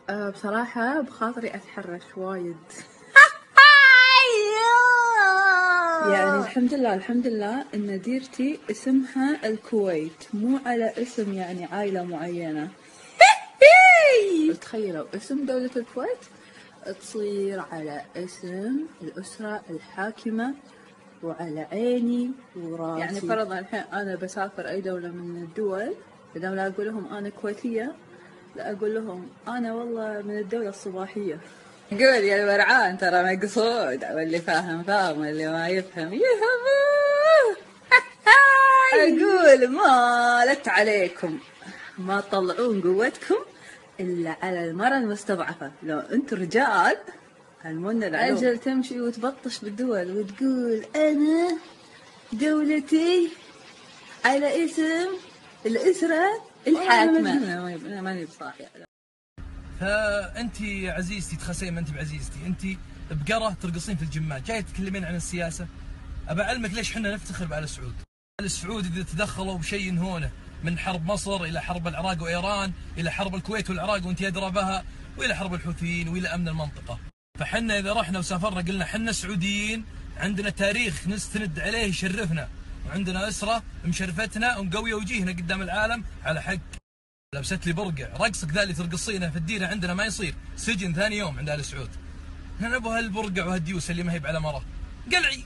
بصراحة بخاطري أتحرش وايد. يعني الحمد لله إن ديرتي اسمها الكويت، مو على اسم يعني عائلة معينة. تخيلوا اسم دولة الكويت تصير على اسم الأسرة الحاكمة وعلى عيني وراسي. يعني فرضا الحين أنا بسافر أي دولة من الدول، بدل لا أقول لهم أنا كويتية، لا أقول لهم أنا والله من الدولة الصباحية. قول يا الورعان ترى مقصود، واللي فاهم واللي ما يفهم يفهموه. أقول مالت عليكم، ما تطلعون قوتكم إلا على المرأة المستضعفة. لو أنت رجال هالمنة العلوم أجل تمشي وتبطش بالدول وتقول أنا دولتي على اسم الأسرة الحاكمة. أنا ماني بصاحي. فأنت عزيزتي تخسين، ما أنت بعزيزتي، أنت بقرة ترقصين في الجمال، جاي تتكلمين عن السياسة. أبى أعلمك ليش حنا نفتخر بآل سعود. آل سعود إذا تدخلوا بشيء هونه، من حرب مصر إلى حرب العراق وإيران، إلى حرب الكويت والعراق وأنت أدرى بها، وإلى حرب الحوثيين، وإلى أمن المنطقة. فحنا إذا رحنا وسافرنا قلنا حنا سعوديين، عندنا تاريخ نستند عليه يشرفنا، وعندنا أسرة مشرفتنا ومقوية وجيهنا قدام العالم على حق. لبست لي برقع، رقصك ذا اللي ترقصينه في الديره عندنا ما يصير، سجن ثاني يوم عند آل سعود. احنا نبغى هالبرقع وهالديوسه اللي ما هي على مره. قلعي.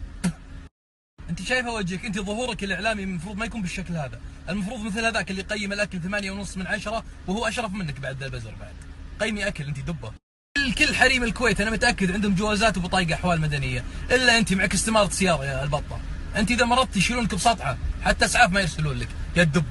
انت شايفه وجهك، انت ظهورك الاعلامي المفروض ما يكون بالشكل هذا، المفروض مثل هذاك اللي يقيم الاكل 8.5 من 10 وهو اشرف منك بعد ذا البزر بعد. قيمي اكل انت دبه. كل حريم الكويت انا متاكد عندهم جوازات وبطايق احوال مدنيه، الا انت معك استماره سياره يا البطه. انت اذا مرضت يشيلونك بسطحه، حتى اسعاف ما يرسلون لك يا الدبه.